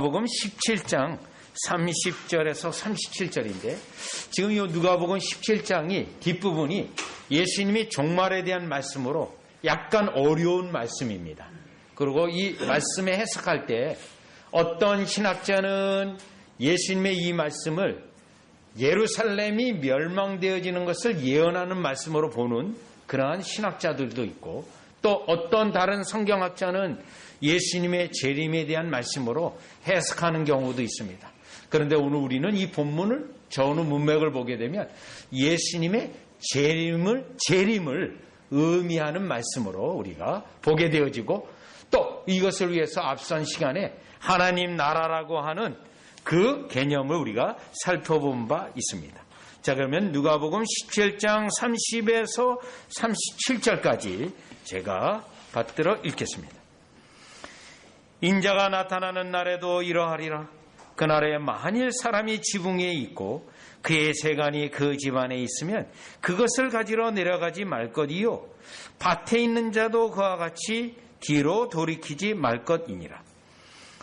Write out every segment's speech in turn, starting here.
누가복음 17장 30절에서 37절인데 지금 이 누가복음 17장이 뒷부분이 예수님이 종말에 대한 말씀으로 약간 어려운 말씀입니다. 그리고 이 말씀에 해석할 때 어떤 신학자는 예수님의 이 말씀을 예루살렘이 멸망되어지는 것을 예언하는 말씀으로 보는 그러한 신학자들도 있고, 또 어떤 다른 성경학자는 예수님의 재림에 대한 말씀으로 해석하는 경우도 있습니다. 그런데 오늘 우리는 이 본문을 전후 문맥을 보게 되면 예수님의 재림을 의미하는 말씀으로 우리가 보게 되어지고, 또 이것을 위해서 앞선 시간에 하나님 나라라고 하는 그 개념을 우리가 살펴본 바 있습니다. 자, 그러면 누가복음 17장 30에서 37절까지 제가 받들어 읽겠습니다. 인자가 나타나는 날에도 이러하리라. 그날에 만일 사람이 지붕에 있고 그의 세간이 그 집안에 있으면 그것을 가지러 내려가지 말 것이요, 밭에 있는 자도 그와 같이 뒤로 돌이키지 말 것이니라.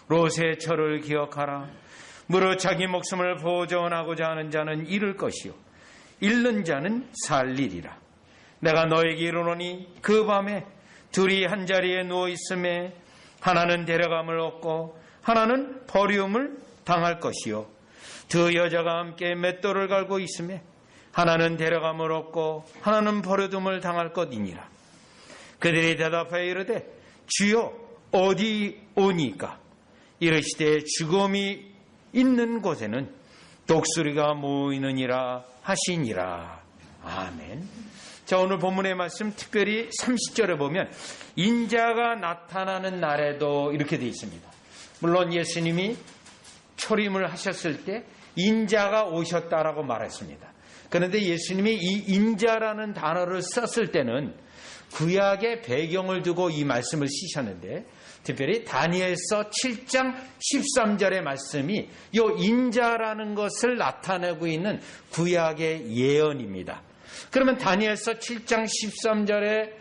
롯의 철을 기억하라. 무릇 자기 목숨을 보존하고자 하는 자는 잃을 것이요, 잃는 자는 살리리라. 내가 너에게 이르노니 그 밤에 둘이 한 자리에 누워 있음에 하나는 데려감을 얻고 하나는 버림을 당할 것이요, 두 여자가 함께 맷돌을 갈고 있음에 하나는 데려감을 얻고 하나는 버려둠을 당할 것이니라. 그들이 대답하여 이르되 주여 어디 오니까? 이르시되 죽음이 있는 곳에는 독수리가 모이느니라 하시니라. 아멘. 자, 오늘 본문의 말씀 특별히 30절에 보면 인자가 나타나는 날에도 이렇게 되어 있습니다. 물론 예수님이 초림을 하셨을 때 인자가 오셨다라고 말했습니다. 그런데 예수님이 이 인자라는 단어를 썼을 때는 구약의 배경을 두고 이 말씀을 쓰셨는데, 특별히 다니엘서 7장 13절의 말씀이 이 인자라는 것을 나타내고 있는 구약의 예언입니다. 그러면 다니엘서 7장 13절의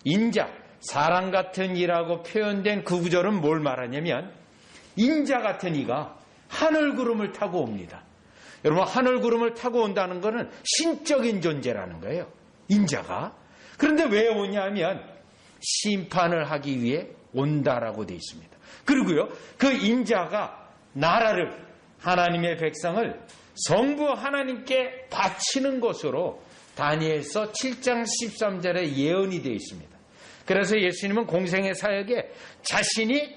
인자, 사람 같은 이라고 표현된 그 구절은 뭘 말하냐면 인자 같은 이가 하늘 구름을 타고 옵니다. 여러분, 하늘 구름을 타고 온다는 것은 신적인 존재라는 거예요, 인자가. 그런데 왜 오냐면 심판을 하기 위해 온다라고 되어 있습니다. 그리고요, 그 인자가 나라를, 하나님의 백성을 성부 하나님께 바치는 것으로 다니엘서 7장 13절에 예언이 되어 있습니다. 그래서 예수님은 공생의 사역에 자신이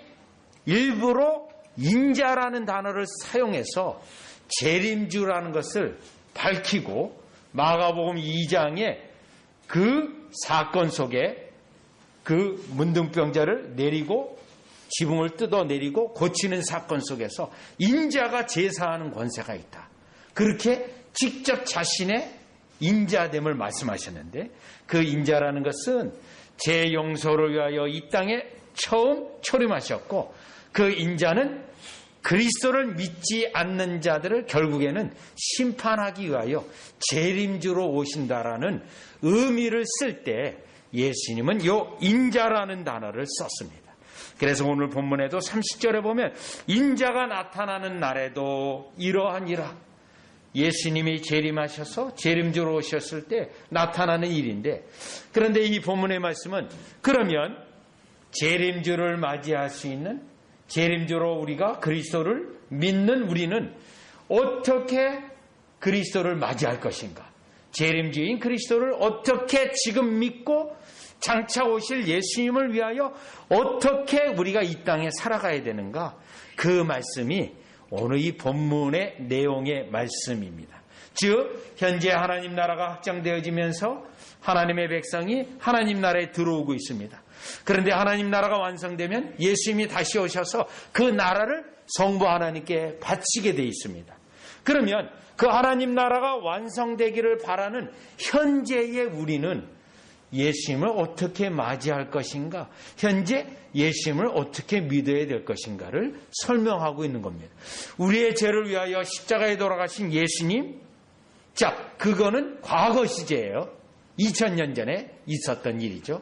일부러 인자라는 단어를 사용해서 재림주라는 것을 밝히고, 마가복음 2장에 그 사건 속에 그 문둥병자를 내리고 지붕을 뜯어내리고 고치는 사건 속에서 인자가 제사하는 권세가 있다, 그렇게 직접 자신의 인자됨을 말씀하셨는데, 그 인자라는 것은 제 용서를 위하여 이 땅에 처음 초림하셨고, 그 인자는 그리스도를 믿지 않는 자들을 결국에는 심판하기 위하여 재림주로 오신다라는 의미를 쓸 때 예수님은 요 인자라는 단어를 썼습니다. 그래서 오늘 본문에도 30절에 보면 인자가 나타나는 날에도 이러하니라. 예수님이 재림하셔서 재림주로 오셨을 때 나타나는 일인데, 그런데 이 본문의 말씀은 그러면 재림주를 맞이할 수 있는, 재림주로 우리가 그리스도를 믿는 우리는 어떻게 그리스도를 맞이할 것인가? 재림주인 그리스도를 어떻게 지금 믿고 장차 오실 예수님을 위하여 어떻게 우리가 이 땅에 살아가야 되는가? 그 말씀이 오늘 이 본문의 내용의 말씀입니다. 즉, 현재 하나님 나라가 확장되어지면서 하나님의 백성이 하나님 나라에 들어오고 있습니다. 그런데 하나님 나라가 완성되면 예수님이 다시 오셔서 그 나라를 성부 하나님께 바치게 되어 있습니다. 그러면 그 하나님 나라가 완성되기를 바라는 현재의 우리는 예수님을 어떻게 맞이할 것인가, 현재 예수님을 어떻게 믿어야 될 것인가를 설명하고 있는 겁니다. 우리의 죄를 위하여 십자가에 돌아가신 예수님, 자, 그거는 과거 시제예요. 2000년 전에 있었던 일이죠.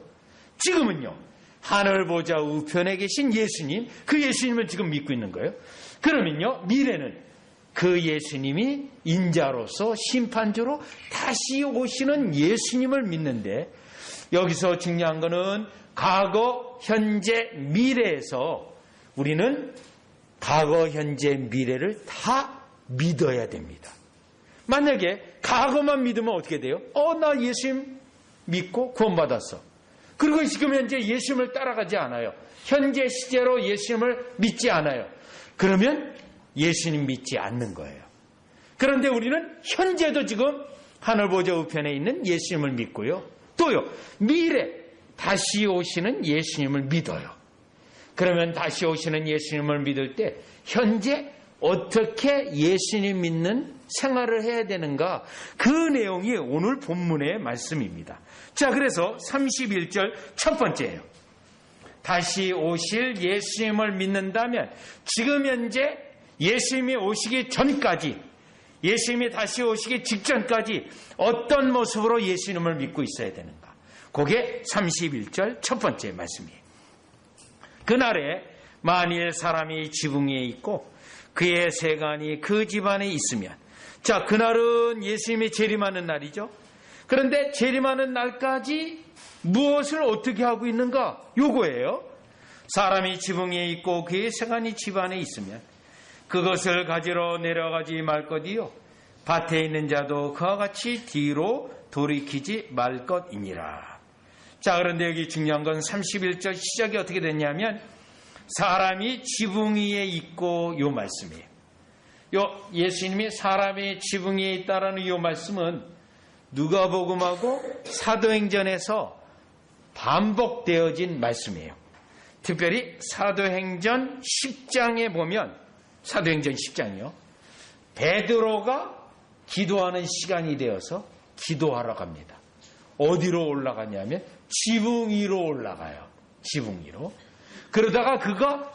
지금은요, 하늘 보좌 우편에 계신 예수님, 그 예수님을 지금 믿고 있는 거예요. 그러면요, 미래는 그 예수님이 인자로서 심판주로 다시 오시는 예수님을 믿는데, 여기서 중요한 거는 과거, 현재, 미래에서 우리는 과거, 현재, 미래를 다 믿어야 됩니다. 만약에 과거만 믿으면 어떻게 돼요? 나 예수님 믿고 구원받았어. 그리고 지금 현재 예수님을 따라가지 않아요. 현재 시제로 예수님을 믿지 않아요. 그러면 예수님 믿지 않는 거예요. 그런데 우리는 현재도 지금 하늘보좌 우편에 있는 예수님을 믿고요. 또요, 미래 다시 오시는 예수님을 믿어요. 그러면 다시 오시는 예수님을 믿을 때 현재 어떻게 예수님 믿는 생활을 해야 되는가, 그 내용이 오늘 본문의 말씀입니다. 자, 그래서 31절 첫 번째예요. 다시 오실 예수님을 믿는다면 지금 현재 예수님이 오시기 전까지, 예수님이 다시 오시기 직전까지 어떤 모습으로 예수님을 믿고 있어야 되는가, 그게 31절 첫 번째 말씀이에요. 그날에 만일 사람이 지붕 위에 있고 그의 세간이 그 집안에 있으면, 자, 그날은 예수님이 재림하는 날이죠. 그런데 재림하는 날까지 무엇을 어떻게 하고 있는가? 요거예요. 사람이 지붕 위에 있고 그의 세간이 집안에 있으면 그것을 가지러 내려가지 말 것이요, 밭에 있는 자도 그와 같이 뒤로 돌이키지 말 것이니라. 자, 그런데 여기 중요한 건 31절 시작이 어떻게 됐냐면 사람이 지붕 위에 있고, 요 말씀이에요. 예수님이 사람이 지붕 위에 있다라는 요 말씀은 누가복음하고 사도행전에서 반복되어진 말씀이에요. 특별히 사도행전 10장에 보면, 사도행전 10장이요, 베드로가 기도하는 시간이 되어서 기도하러 갑니다. 어디로 올라가냐면 지붕 위로 올라가요. 지붕 위로. 그러다가 그가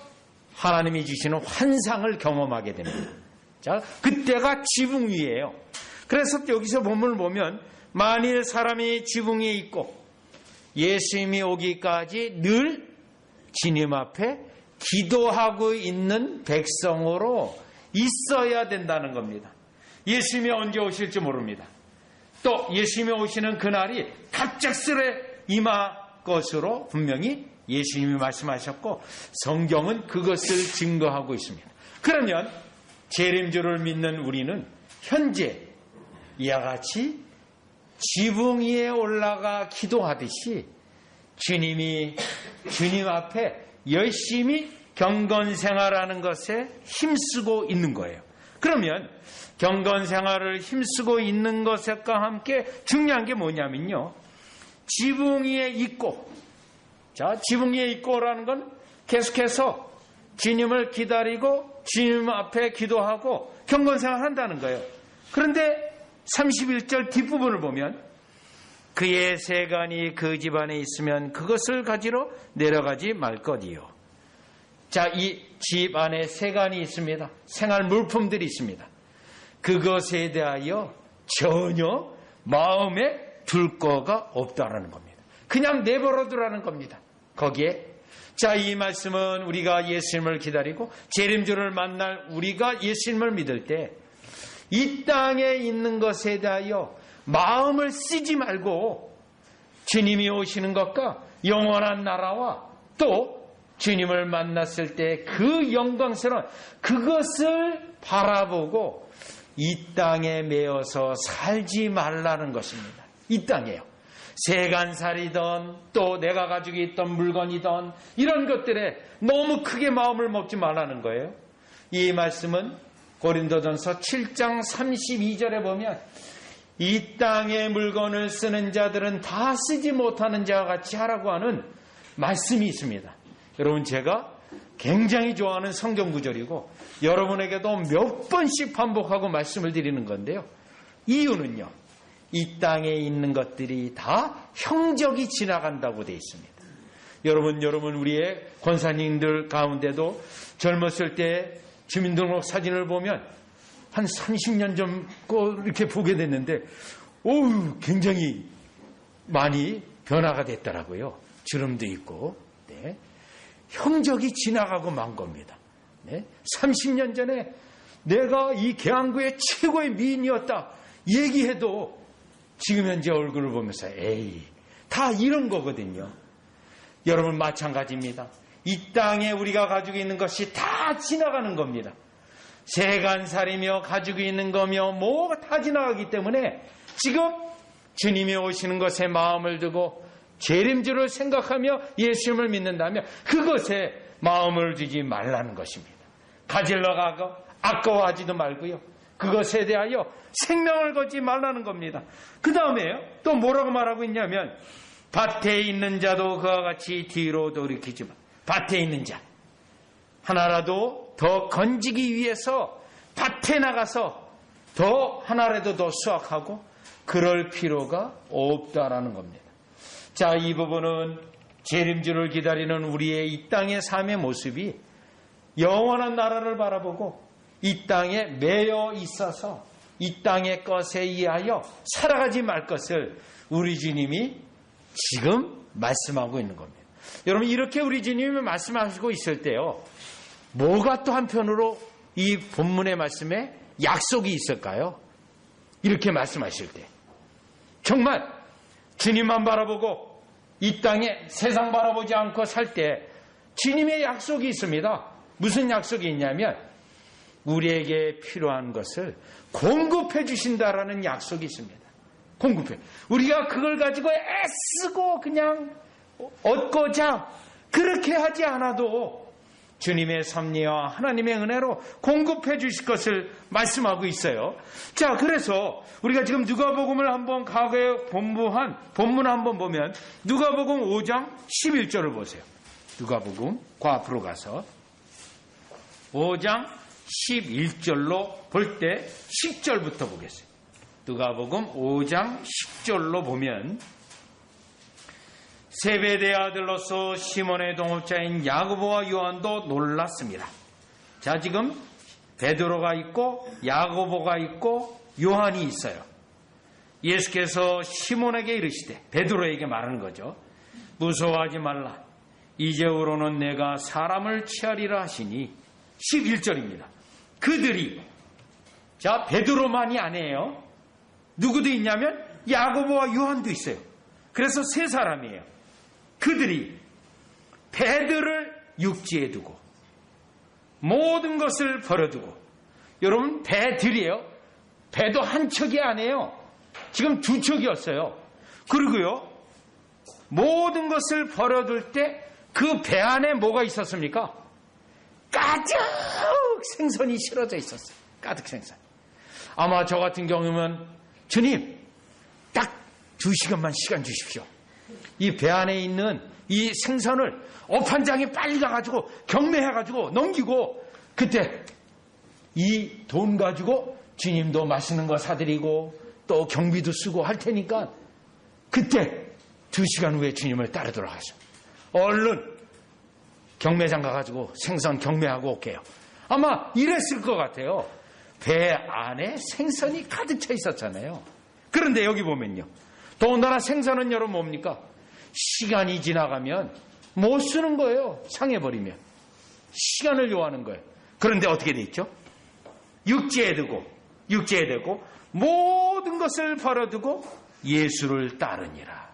하나님이 주시는 환상을 경험하게 됩니다. 자, 그때가 지붕 위예요. 그래서 여기서 본문을 보면 만일 사람이 지붕 위에 있고 예수님이 오기까지 늘 주님 앞에 기도하고 있는 백성으로 있어야 된다는 겁니다. 예수님이 언제 오실지 모릅니다. 또 예수님이 오시는 그날이 갑작스레 임할 것으로 분명히 예수님이 말씀하셨고 성경은 그것을 증거하고 있습니다. 그러면 재림주를 믿는 우리는 현재 이와 같이 지붕 위에 올라가 기도하듯이 주님이 주님 앞에 열심히 경건생활하는 것에 힘쓰고 있는 거예요. 그러면 경건생활을 힘쓰고 있는 것과 함께 중요한 게 뭐냐면요, 지붕 위에 있고, 자, 지붕 위에 있고라는 건 계속해서 주님을 기다리고 주님 앞에 기도하고 경건생활 한다는 거예요. 그런데 31절 뒷부분을 보면 그의 세간이 그 집안에 있으면 그것을 가지러 내려가지 말 것이요. 자, 이 집 안에 세간이 있습니다. 생활 물품들이 있습니다. 그것에 대하여 전혀 마음에 둘 거가 없다라는 겁니다. 그냥 내버려 두라는 겁니다. 거기에, 자, 이 말씀은 우리가 예수님을 기다리고 재림주를 만날 우리가 예수님을 믿을 때 이 땅에 있는 것에 대하여 마음을 쓰지 말고 주님이 오시는 것과 영원한 나라와 또 주님을 만났을 때 그 영광스러운 그것을 바라보고 이 땅에 매여서 살지 말라는 것입니다. 이 땅에요. 세간살이든 또 내가 가지고 있던 물건이든 이런 것들에 너무 크게 마음을 먹지 말라는 거예요. 이 말씀은 고린도전서 7장 32절에 보면 이 땅의 물건을 쓰는 자들은 다 쓰지 못하는 자와 같이 하라고 하는 말씀이 있습니다. 여러분, 제가 굉장히 좋아하는 성경 구절이고 여러분에게도 몇 번씩 반복하고 말씀을 드리는 건데요. 이유는요, 이 땅에 있는 것들이 다 형적이 지나간다고 되어 있습니다. 여러분 우리의 권사님들 가운데도 젊었을 때 주민등록 사진을 보면 한 30년 전 거 이렇게 보게 됐는데 굉장히 많이 변화가 됐더라고요. 주름도 있고. 네. 형적이 지나가고 만 겁니다. 30년 전에 내가 이 계양구의 최고의 미인이었다 얘기해도 지금 현재 얼굴을 보면서 에이, 다 이런 거거든요. 여러분 마찬가지입니다. 이 땅에 우리가 가지고 있는 것이 다 지나가는 겁니다. 세간살이며 가지고 있는 거며 뭐가 다 지나가기 때문에 지금 주님이 오시는 것에 마음을 두고 재림주를 생각하며 예수님을 믿는다면 그것에 마음을 두지 말라는 것입니다. 가질러 가고 아까워하지도 말고요. 그것에 대하여 생명을 걸지 말라는 겁니다. 그 다음에요. 또 뭐라고 말하고 있냐면 밭에 있는 자도 그와 같이 뒤로 돌이키지만 밭에 있는 자 하나라도 더 건지기 위해서 밭에 나가서 더 하나라도 더 수확하고 그럴 필요가 없다라는 겁니다. 자, 이 부분은 재림주를 기다리는 우리의 이 땅의 삶의 모습이 영원한 나라를 바라보고 이 땅에 매여 있어서 이 땅의 것에 의하여 살아가지 말 것을 우리 주님이 지금 말씀하고 있는 겁니다. 여러분 이렇게 우리 주님이 말씀하시고 있을 때요. 뭐가 또 한편으로 이 본문의 말씀에 약속이 있을까요? 이렇게 말씀하실 때 정말 주님만 바라보고 이 땅에 세상 바라보지 않고 살 때 주님의 약속이 있습니다. 무슨 약속이 있냐면 우리에게 필요한 것을 공급해 주신다라는 약속이 있습니다. 공급해. 우리가 그걸 가지고 애쓰고 그냥 얻고자 그렇게 하지 않아도 주님의 섭리와 하나님의 은혜로 공급해 주실 것을 말씀하고 있어요. 자, 그래서 우리가 지금 누가복음을 한번 과거에 본문을 한번 보면 누가복음 5장 11절을 보세요. 누가복음 그 앞으로 가서 5장 11절로 볼 때 10절부터 보겠습니다. 누가복음 5장 10절로 보면 세베대의 아들로서 시몬의 동업자인 야고보와 요한도 놀랐습니다. 자, 지금 베드로가 있고 야고보가 있고 요한이 있어요. 예수께서 시몬에게 이르시되 베드로에게 말하는 거죠. 무서워하지 말라. 이제후로는 내가 사람을 취하리라 하시니 11절입니다. 그들이 자 베드로만이 아니에요. 누구도 있냐면 야고보와 요한도 있어요. 그래서 세 사람이에요. 그들이 배들을 육지에 두고 모든 것을 버려두고 여러분 배들이에요. 배도 한 척이 아니에요. 지금 두 척이었어요. 그리고요 모든 것을 버려둘 때 그 배 안에 뭐가 있었습니까? 가득 생선이 실어져 있었어요. 가득 생선. 아마 저 같은 경우면 주님 딱 2시간만 시간 주십시오. 이 배 안에 있는 이 생선을 업 한 장에 빨리 가가지고 경매해가지고 넘기고 그때 이 돈 가지고 주님도 맛있는 거 사드리고 또 경비도 쓰고 할 테니까 그때 2시간 후에 주님을 따라 돌아가죠. 얼른 경매장 가가지고 생선 경매하고 올게요. 아마 이랬을 것 같아요. 배 안에 생선이 가득 차 있었잖아요. 그런데 여기 보면요. 더군다나 생선은 여러분 뭡니까? 시간이 지나가면 못 쓰는 거예요. 상해버리면. 시간을 요하는 거예요. 그런데 어떻게 돼 있죠? 육지에 두고 모든 것을 버려두고 예수를 따르니라.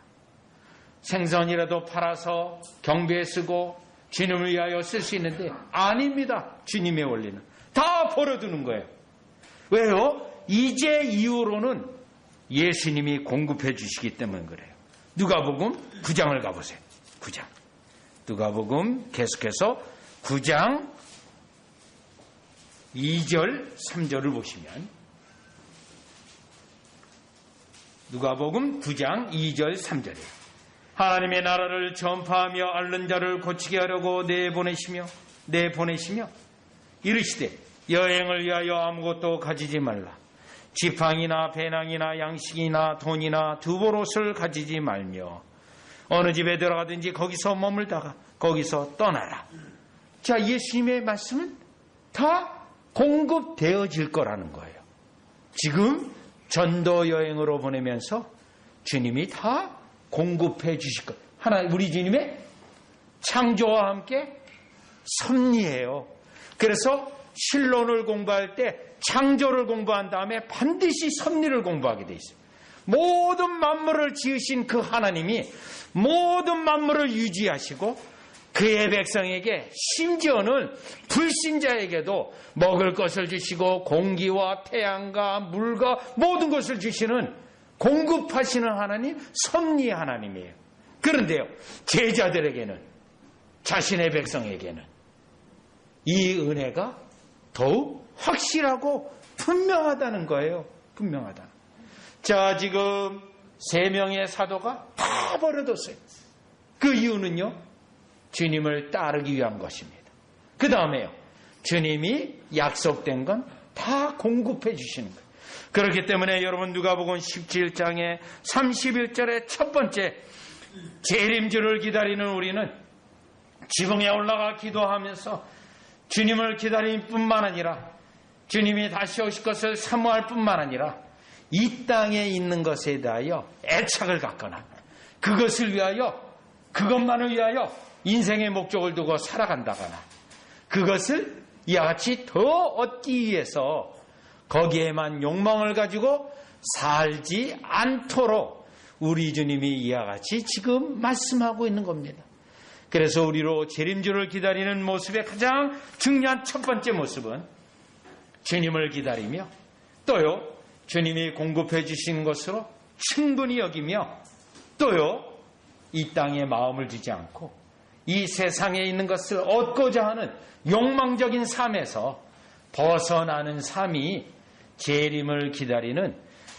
생선이라도 팔아서 경비에 쓰고 주님을 위하여 쓸 수 있는데 아닙니다. 주님의 원리는. 다 버려두는 거예요. 왜요? 이제 이후로는 예수님이 공급해 주시기 때문에 그래요. 누가복음 9장을 가보세요. 9장. 누가복음 계속해서 9장 2절 3절을 보시면 누가복음 9장 2절 3절이에요. 하나님의 나라를 전파하며 앓는 자를 고치게 하려고 내보내시며 이르시되 여행을 위하여 아무것도 가지지 말라. 지팡이나 배낭이나 양식이나 돈이나 두보롯을 가지지 말며 어느 집에 들어가든지 거기서 머물다가 거기서 떠나라. 자, 예수님의 말씀은 다 공급되어질 거라는 거예요. 지금 전도 여행으로 보내면서 주님이 다 공급해 주실 것. 하나 우리 주님의 창조와 함께 섭리예요. 그래서 신론을 공부할 때 창조를 공부한 다음에 반드시 섭리를 공부하게 돼 있어요. 모든 만물을 지으신 그 하나님이 모든 만물을 유지하시고 그의 백성에게 심지어는 불신자에게도 먹을 것을 주시고 공기와 태양과 물과 모든 것을 주시는 공급하시는 하나님, 섭리의 하나님이에요. 그런데요, 제자들에게는, 자신의 백성에게는 이 은혜가 더욱 확실하고 분명하다는 거예요. 분명하다. 자, 지금 3명의 사도가 다 버려뒀어요. 그 이유는요, 주님을 따르기 위한 것입니다. 그 다음에요, 주님이 약속된 건 다 공급해 주시는 거예요. 그렇기 때문에 여러분 누가복음 17장의 31절의 첫 번째, 재림주를 기다리는 우리는 지붕에 올라가 기도하면서 주님을 기다릴 뿐만 아니라 주님이 다시 오실 것을 사모할 뿐만 아니라 이 땅에 있는 것에 대하여 애착을 갖거나 그것을 위하여, 그것만을 위하여 인생의 목적을 두고 살아간다거나 그것을 이와 같이 더 얻기 위해서 거기에만 욕망을 가지고 살지 않도록 우리 주님이 이와 같이 지금 말씀하고 있는 겁니다. 그래서 우리로 재림주를 기다리는 모습의 가장 중요한 첫 번째 모습은 주님을 기다리며 또요, 주님이 공급해 주신 것으로 충분히 여기며 또요, 이 땅에 마음을 두지 않고 이 세상에 있는 것을 얻고자 하는 욕망적인 삶에서 벗어나는 삶이 재림을 기다리는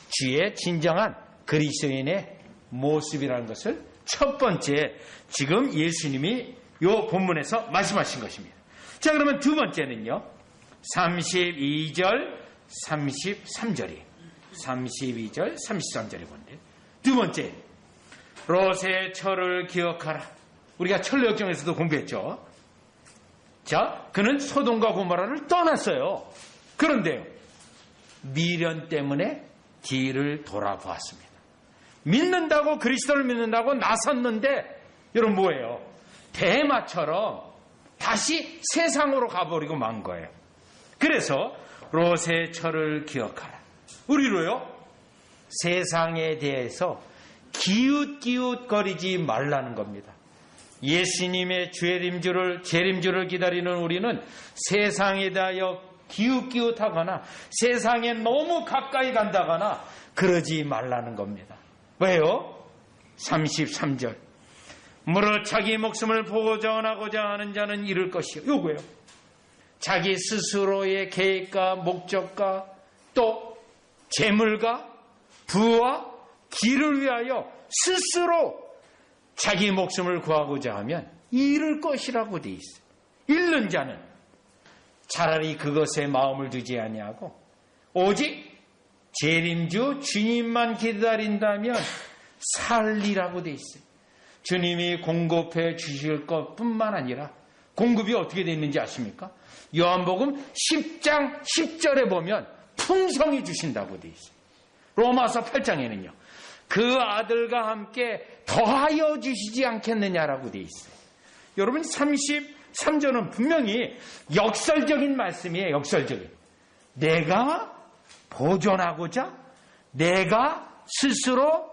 주의 진정한 그리스도인의 모습이라는 것을 첫 번째 지금 예수님이 이 본문에서 말씀하신 것입니다. 자, 그러면 두 번째는요, 32절 33절이 32절 33절이 본데, 두 번째, 롯의 철을 기억하라. 우리가 철로 역정에서도 공부했죠. 자, 그는 소돔과 고모라를 떠났어요. 그런데요, 미련 때문에 뒤를 돌아보았습니다. 믿는다고, 그리스도를 믿는다고 나섰는데 여러분 뭐예요? 대마처럼 다시 세상으로 가버리고 만 거예요. 그래서 롯의 철을 기억하라. 우리로요, 세상에 대해서 기웃기웃거리지 말라는 겁니다. 예수님의 재림주를 기다리는 우리는 세상에 대하여 기웃기웃하거나 세상에 너무 가까이 간다거나 그러지 말라는 겁니다. 왜요? 33절, 무릇 자기 목숨을 보존하고자 하는 자는 잃을 것이요. 요거예요. 자기 스스로의 계획과 목적과 또 재물과 부와 길을 위하여 스스로 자기 목숨을 구하고자 하면 잃을 것이라고 돼 있어요. 잃는 자는 차라리 그것에 마음을 두지 아니하고 오직 재림주 주님만 기다린다면 살리라고 돼 있어요. 주님이 공급해 주실 것뿐만 아니라 공급이 어떻게 되어 있는지 아십니까? 요한복음 10장 10절에 보면 풍성히 주신다고 돼 있어요. 로마서 8장에는요. 그 아들과 함께 더하여 주시지 않겠느냐라고 돼 있어요. 여러분 33절은 분명히 역설적인 말씀이에요. 역설적인. 내가 보존하고자 내가 스스로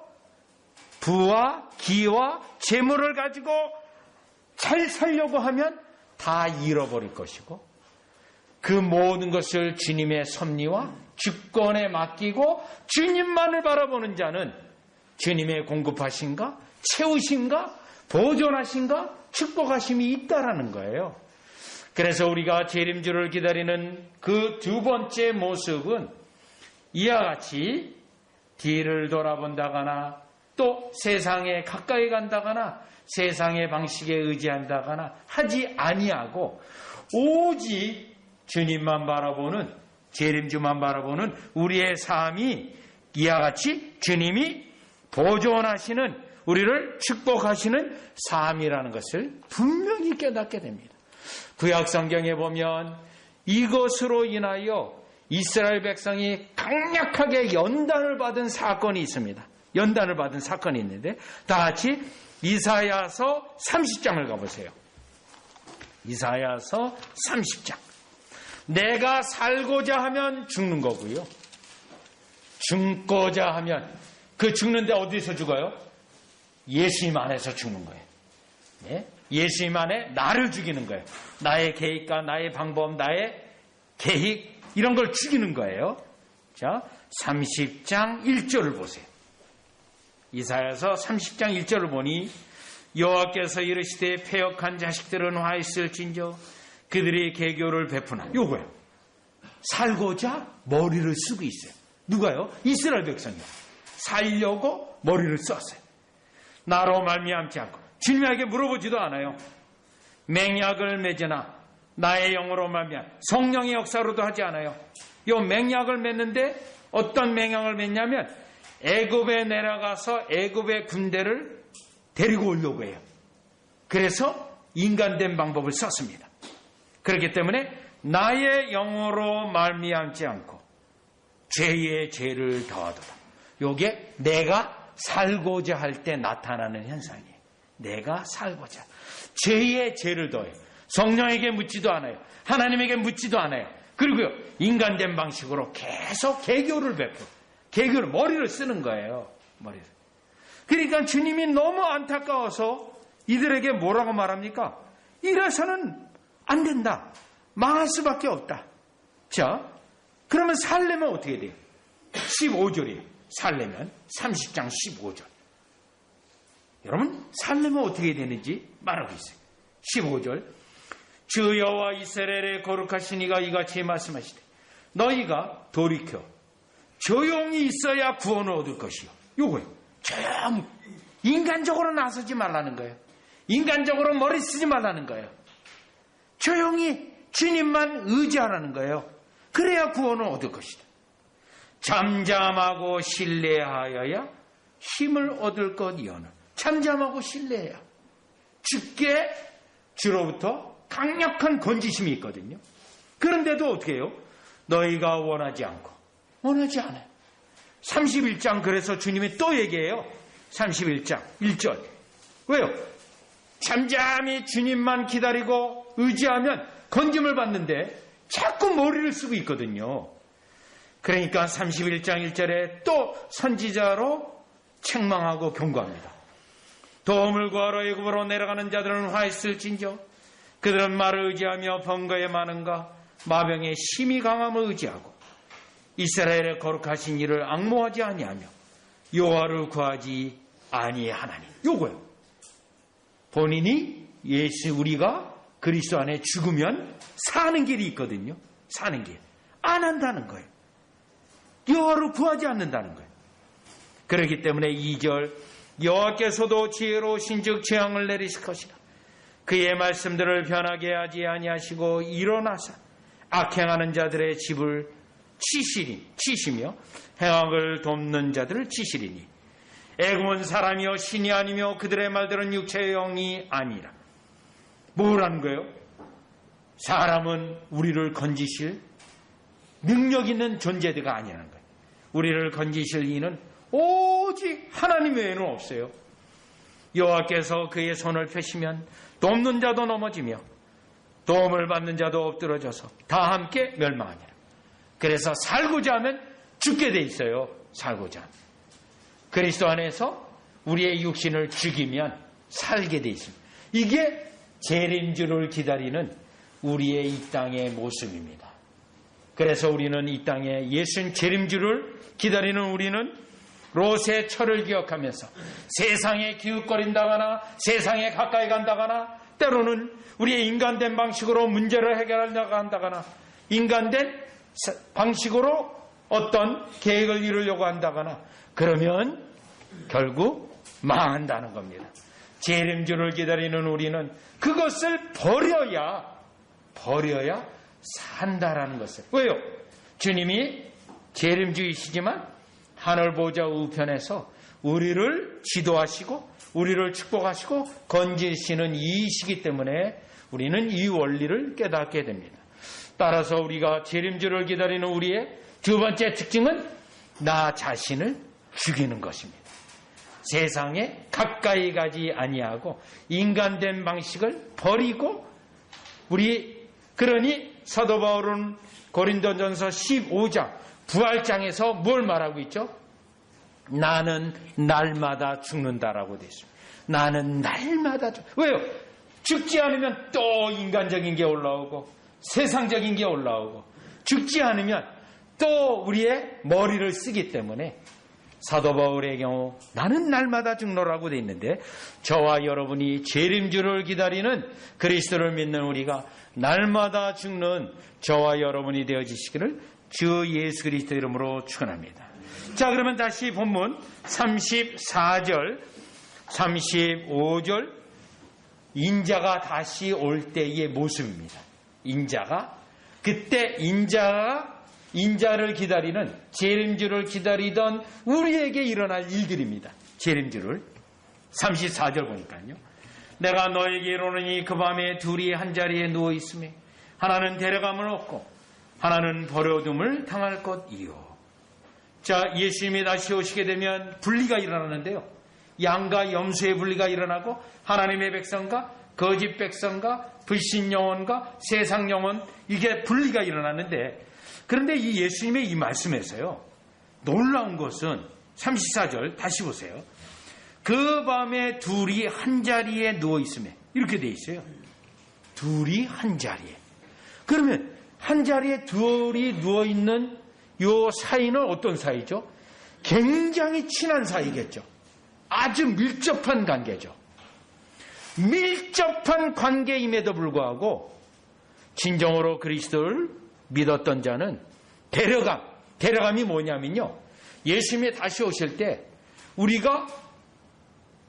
부와 기와 재물을 가지고 잘 살려고 하면 다 잃어버릴 것이고 그 모든 것을 주님의 섭리와 주권에 맡기고 주님만을 바라보는 자는 주님의 공급하신가, 채우신가, 보존하신가, 축복하심이 있다라는 거예요. 그래서 우리가 재림주를 기다리는 그 두 번째 모습은 이와 같이 뒤를 돌아본다거나 또 세상에 가까이 간다거나 세상의 방식에 의지한다거나 하지 아니하고 오직 주님만 바라보는, 재림주만 바라보는 우리의 삶이 이와 같이 주님이 보존하시는, 우리를 축복하시는 삶이라는 것을 분명히 깨닫게 됩니다. 구약성경에 보면 이것으로 인하여 이스라엘 백성이 강력하게 연단을 받은 사건이 있습니다. 연단을 받은 사건이 있는데 다 같이 이사야서 30장을 가보세요. 이사야서 30장. 내가 살고자 하면 죽는 거고요. 죽고자 하면 그 죽는데 어디서 죽어요? 예수님 안에서 죽는 거예요. 예? 예수님 안에 나를 죽이는 거예요. 나의 계획과 나의 방법, 나의 계획 이런 걸 죽이는 거예요. 자, 30장 1절을 보세요. 이사야서 30장 1절을 보니 여호와께서 이르시되 패역한 자식들은 화 있을진저 그들이 계교를 베푸나. 요거예요. 살고자 머리를 쓰고 있어요. 누가요? 이스라엘 백성이요. 살려고 머리를 썼어요. 나로 말미암지 않고 주님에게 물어보지도 않아요. 맹약을 맺으나 나의 영으로 말미암 성령의 역사로도 하지 않아요. 요 맹약을 맺는데 어떤 맹약을 맺냐면 애굽에 내려가서 애굽의 군대를 데리고 오려고 해요. 그래서 인간된 방법을 썼습니다. 그렇기 때문에 나의 영으로 말미암지 않고 죄의 죄를 더하도다. 요게 내가 살고자 할 때 나타나는 현상이에요. 내가 살고자. 죄의 죄를 더해요. 성령에게 묻지도 않아요. 하나님에게 묻지도 않아요. 그리고요, 인간된 방식으로 계속 계교를 베풀어. 계교를, 머리를 쓰는 거예요. 머리를. 그러니까 주님이 너무 안타까워서 이들에게 뭐라고 말합니까? 이래서는 안 된다. 망할 수밖에 없다. 자, 그러면 살려면 어떻게 돼요? 15절이에요. 살려면 30장 15절. 여러분, 살려면 어떻게 되는지 말하고 있어요. 15절. 주 여호와 이스라엘의 거룩하신 이가 이같이 말씀하시되 너희가 돌이켜 조용히 있어야 구원을 얻을 것이요. 요거예요. 조용히. 인간적으로 나서지 말라는 거예요. 인간적으로 머리 쓰지 말라는 거예요. 조용히 주님만 의지하라는 거예요. 그래야 구원을 얻을 것이다. 잠잠하고 신뢰하여야 힘을 얻을 것이오늘. 잠잠하고 신뢰해야 주께 주로부터 강력한 건지심이 있거든요. 그런데도 어떻게 해요? 너희가 원하지 않고 원하지 않아요. 31장 그래서 주님이 또 얘기해요. 31장 1절. 왜요? 잠잠히 주님만 기다리고 의지하면 건짐을 받는데 자꾸 머리를 쓰고 있거든요. 그러니까 31장 1절에 또 선지자로 책망하고 경고합니다. 도움을 구하러 애굽으로 내려가는 자들은 화 있을진저 그들은 말을 의지하며 번거에 많은가 마병의 힘이 강함을 의지하고 이스라엘의 거룩하신 이를 앙모하지 아니하며 여호와를 구하지 아니하나니. 요거예요. 본인이 예수 우리가 그리스도 안에 죽으면 사는 길이 있거든요. 사는 길. 안 한다는 거예요. 여호와를 구하지 않는다는 거예요. 그렇기 때문에 2절 여호와께서도 지혜로우신 즉 재앙을 내리실 것이라. 그의 말씀들을 변하게 하지 아니하시고 일어나사 악행하는 자들의 집을 치시며 행악을 돕는 자들을 치시리니 애굽은 사람이요 신이 아니며 그들의 말들은 육체의 영이 아니라. 뭐라는 거예요? 사람은 우리를 건지실 능력 있는 존재가 아니라는 거예요. 우리를 건지실 이는 오직 하나님 외에는 없어요. 여호와께서 그의 손을 펴시면 돕는 자도 넘어지며 도움을 받는 자도 엎드러져서 다 함께 멸망하니라. 그래서 살고자 하면 죽게 돼 있어요. 살고자 하면. 그리스도 안에서 우리의 육신을 죽이면 살게 돼 있습니다. 이게 재림주를 기다리는 우리의 이 땅의 모습입니다. 그래서 우리는 이 땅에 예수님 재림주를 기다리는 우리는 롯의 철을 기억하면서 세상에 기웃거린다거나 세상에 가까이 간다거나 때로는 우리의 인간된 방식으로 문제를 해결하려고 한다거나 인간된 방식으로 어떤 계획을 이루려고 한다거나 그러면 결국 망한다는 겁니다. 재림주를 기다리는 우리는 그것을 버려야 산다라는 것을. 왜요? 주님이 재림주이시지만 하늘 보좌 우편에서 우리를 지도하시고 우리를 축복하시고 건지시는 이이시기 때문에 우리는 이 원리를 깨닫게 됩니다. 따라서 우리가 재림주를 기다리는 우리의 두 번째 특징은 나 자신을 죽이는 것입니다. 세상에 가까이 가지 아니하고 인간된 방식을 버리고 그러니 사도 바울은 고린도전서 15장 부활장에서 뭘 말하고 있죠? 나는 날마다 죽는다라고 되어 있습니다. 나는 날마다 왜요? 죽지 않으면 또 인간적인 게 올라오고 세상적인 게 올라오고 죽지 않으면 또 우리의 머리를 쓰기 때문에 사도 바울의 경우 나는 날마다 죽노라고 되어 있는데 저와 여러분이 재림주를 기다리는 그리스도를 믿는 우리가 날마다 죽는 저와 여러분이 되어지시기를 주 예수 그리스도 이름으로 축원합니다. 자, 그러면 다시 본문 34절 35절 인자가 다시 올 때의 모습입니다. 인자가 그때 인자를 기다리는 재림주를 기다리던 우리에게 일어날 일들입니다. 재림주를 34절 보니까요. 내가 너에게 이르노니 그 밤에 둘이 한자리에 누워 있으매 하나는 데려감을 얻고 하나는 버려둠을 당할 것이요. 자, 예수님이 다시 오시게 되면 분리가 일어나는데요. 양과 염소의 분리가 일어나고 하나님의 백성과 거짓 백성과 불신 영혼과 세상 영혼 이게 분리가 일어나는데 그런데 이 예수님의 이 말씀에서요. 놀라운 것은 34절 다시 보세요. 그 밤에 둘이 한자리에 누워 있으면 이렇게 돼 있어요. 둘이 한자리에. 그러면 한자리에 둘이 누워 있는 요 사이는 어떤 사이죠? 굉장히 친한 사이겠죠. 아주 밀접한 관계죠. 밀접한 관계임에도 불구하고 진정으로 그리스도를 믿었던 자는 데려감이 뭐냐면요. 예수님이 다시 오실 때 우리가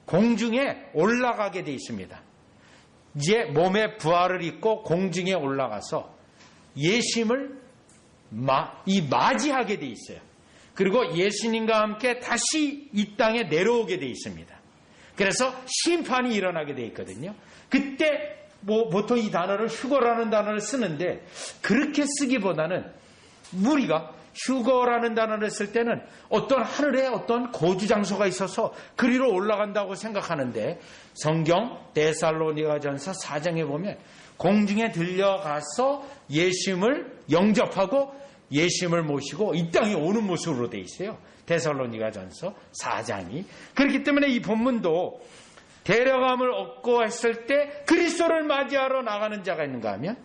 공중에 올라가게 돼 있습니다. 이제 몸에 부활을 입고 공중에 올라가서 예수님을 맞이하게 돼 있어요. 그리고 예수님과 함께 다시 이 땅에 내려오게 돼 있습니다. 그래서 심판이 일어나게 돼 있거든요. 그때 보통 이 단어를 휴거라는 단어를 쓰는데 그렇게 쓰기보다는 우리가 휴거라는 단어를 쓸 때는 어떤 하늘에 어떤 거주 장소가 있어서 그리로 올라간다고 생각하는데 성경 데살로니가전서 4장에 보면 공중에 들려가서 예수님을 영접하고 예수님을 모시고 이 땅에 오는 모습으로 돼 있어요. 데살로니가전서 4장이. 그렇기 때문에 이 본문도 데려감을 얻고 했을 때 그리스도를 맞이하러 나가는 자가 있는가 하면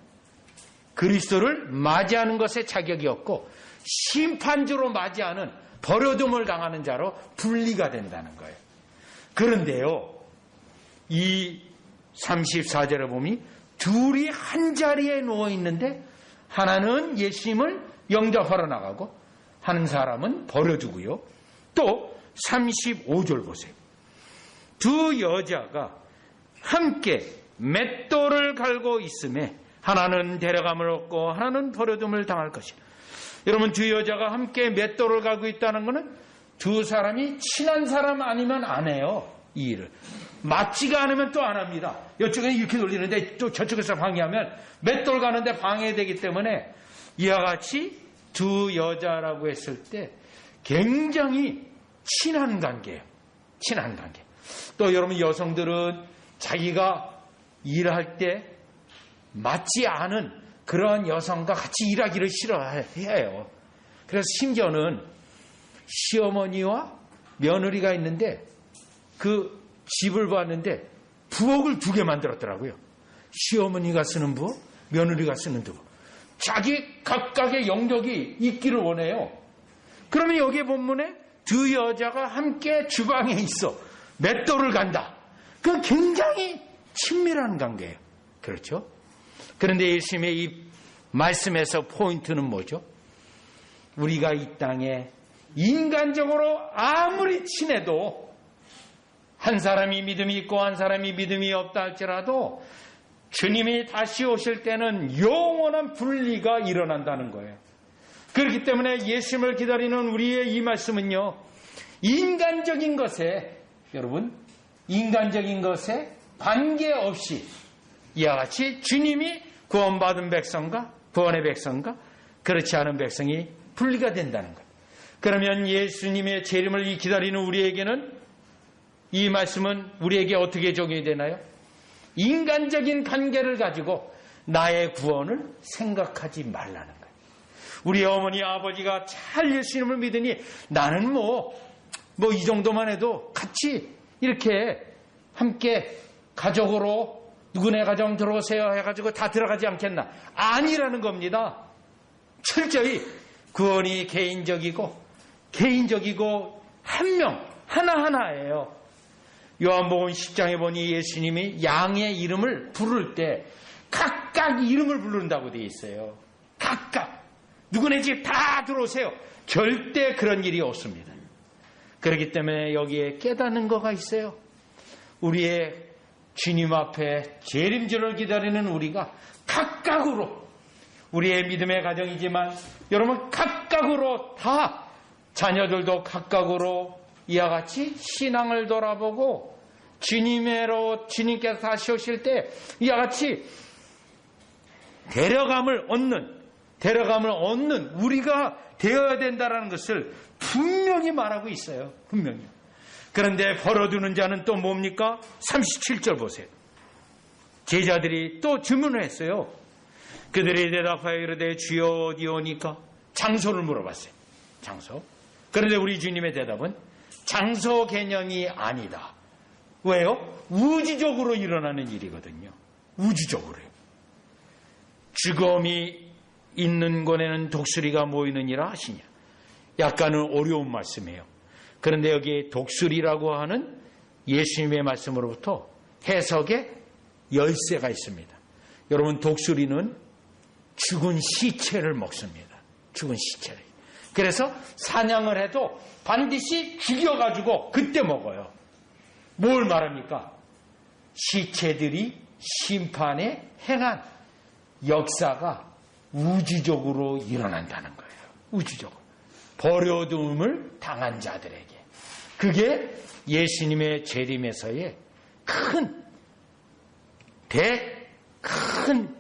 그리스도를 맞이하는 것에 자격이 없고 심판주로 맞이하는 버려둠을 당하는 자로 분리가 된다는 거예요. 그런데요, 이 34절에 보면 둘이 한 자리에 누워 있는데 하나는 예수님을 영접하러 나가고 한 사람은 버려두고요. 또 35절 보세요. 두 여자가 함께 맷돌을 갈고 있음에 하나는 데려감을 얻고 하나는 버려둠을 당할 것이다. 여러분, 두 여자가 함께 맷돌을 갈고 있다는 것은 두 사람이 친한 사람 아니면 안 해요. 이 일을. 맞지가 않으면 또 안 합니다. 이쪽에 이렇게 돌리는데 또 저쪽에서 방해하면 맷돌 가는데 방해되기 때문에 이와 같이 두 여자라고 했을 때 굉장히 친한 관계예요. 친한 관계. 또 여러분, 여성들은 자기가 일할 때 맞지 않은 그러한 여성과 같이 일하기를 싫어해요. 그래서 심지어는 시어머니와 며느리가 있는데 그 집을 봤는데 부엌을 2개 만들었더라고요. 시어머니가 쓰는 부엌, 며느리가 쓰는 부엌. 자기 각각의 영역이 있기를 원해요. 그러면 여기 본문에 두 여자가 함께 주방에 있어 맷돌을 간다. 그건 굉장히 친밀한 관계예요. 그렇죠? 그런데 예수님의 이 말씀에서 포인트는 뭐죠? 우리가 이 땅에 인간적으로 아무리 친해도 한 사람이 믿음이 있고 한 사람이 믿음이 없다 할지라도 주님이 다시 오실 때는 영원한 분리가 일어난다는 거예요. 그렇기 때문에 예수님을 기다리는 우리의 이 말씀은요, 인간적인 것에, 여러분, 인간적인 것에 관계없이 이와 같이 주님이 구원받은 백성과 구원의 백성과 그렇지 않은 백성이 분리가 된다는 거예요. 그러면 예수님의 재림을 기다리는 우리에게는 이 말씀은 우리에게 어떻게 적용이 되나요? 인간적인 관계를 가지고 나의 구원을 생각하지 말라는 거예요. 우리 어머니 아버지가 잘 예수님을 믿으니 나는 이 정도만 해도 같이 이렇게 함께 가족으로 누구네 가정 들어오세요 해가지고 다 들어가지 않겠나? 아니라는 겁니다. 철저히 구원이 개인적이고 한 명 하나하나예요. 요한복음 10장에 보니 예수님이 양의 이름을 부를 때 각각 이름을 부른다고 되어 있어요. 각각 누구네 집 다 들어오세요. 절대 그런 일이 없습니다. 그렇기 때문에 여기에 깨닫는 거가 있어요. 우리의 주님 앞에 재림절을 기다리는 우리가 각각으로, 우리의 믿음의 가정이지만 여러분 각각으로 다, 자녀들도 각각으로 이와 같이 신앙을 돌아보고 주님께서 다시 오실 때 이와 같이 데려감을 얻는 우리가 되어야 된다는 것을 분명히 말하고 있어요. 분명히. 그런데 벌어두는 자는 또 뭡니까? 37절 보세요. 제자들이 또 질문을 했어요. 그들이 대답하여 이르되 주여 어디 오니까? 장소를 물어봤어요. 장소. 그런데 우리 주님의 대답은 장소 개념이 아니다. 왜요? 우주적으로 일어나는 일이거든요. 우주적으로요. 죽음이 있는 곳에는 독수리가 모이느니라 하시냐. 약간은 어려운 말씀이에요. 그런데 여기 독수리라고 하는 예수님의 말씀으로부터 해석에 열쇠가 있습니다. 여러분, 독수리는 죽은 시체를 먹습니다. 죽은 시체를. 그래서 사냥을 해도 반드시 죽여가지고 그때 먹어요. 뭘 말합니까? 시체들이 심판에 행한 역사가 우주적으로 일어난다는 거예요. 우주적으로. 버려둠을 당한 자들에게. 그게 예수님의 재림에서의 큰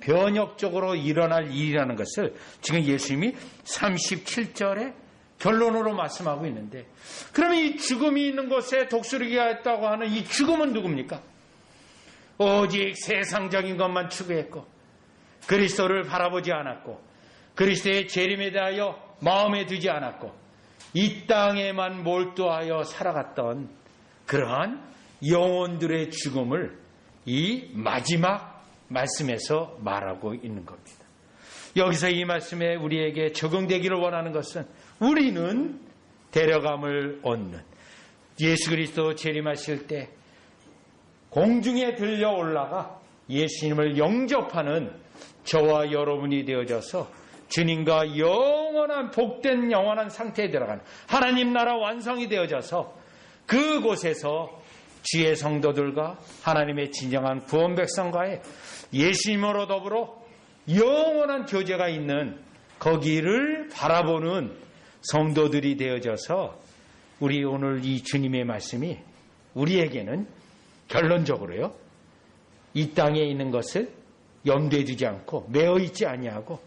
변혁적으로 일어날 일이라는 것을 지금 예수님이 37절에 결론으로 말씀하고 있는데, 그러면 이 죽음이 있는 곳에 독수리가 있다고 하는 이 죽음은 누굽니까? 오직 세상적인 것만 추구했고 그리스도를 바라보지 않았고 그리스도의 재림에 대하여 마음에 두지 않았고 이 땅에만 몰두하여 살아갔던 그러한 영혼들의 죽음을 이 마지막 말씀에서 말하고 있는 겁니다. 여기서 이 말씀에 우리에게 적용되기를 원하는 것은 우리는 데려감을 얻는, 예수 그리스도 재림하실 때 공중에 들려 올라가 예수님을 영접하는 저와 여러분이 되어져서 주님과 영원한 복된 영원한 상태에 들어가는 하나님 나라 완성이 되어져서 그곳에서 주의 성도들과 하나님의 진정한 구원 백성과의 예수님으로 더불어 영원한 교제가 있는 거기를 바라보는 성도들이 되어져서 우리 오늘 이 주님의 말씀이 우리에게는 결론적으로요, 이 땅에 있는 것을 염두에 두지 않고 매어 있지 아니하고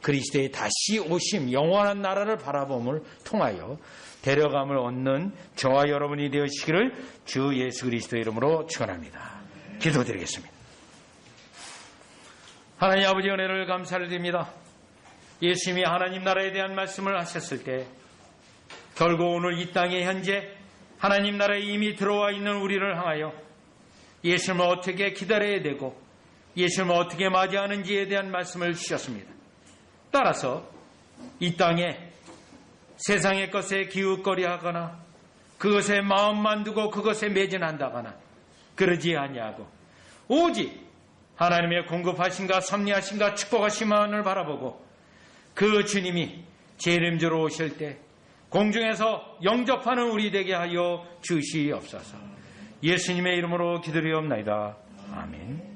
그리스도의 다시 오심 영원한 나라를 바라봄을 통하여 데려감을 얻는 저와 여러분이 되시기를 주 예수 그리스도 이름으로 축원합니다. 기도드리겠습니다. 하나님 아버지, 은혜를 감사를 드립니다. 예수님이 하나님 나라에 대한 말씀을 하셨을 때 결국 오늘 이 땅에 현재 하나님 나라에 이미 들어와 있는 우리를 향하여 예수님을 어떻게 기다려야 되고 예수님을 어떻게 맞이하는지에 대한 말씀을 주셨습니다. 따라서 이 땅에 세상의 것에 기웃거리하거나 그것에 마음만 두고 그것에 매진한다거나 그러지 아니하고 오직 하나님의 공급하신가 섭리하신가 축복하심만을 바라보고 그 주님이 재림주로 오실 때 공중에서 영접하는 우리 되게 하여 주시옵소서. 예수님의 이름으로 기도드리옵나이다. 아멘.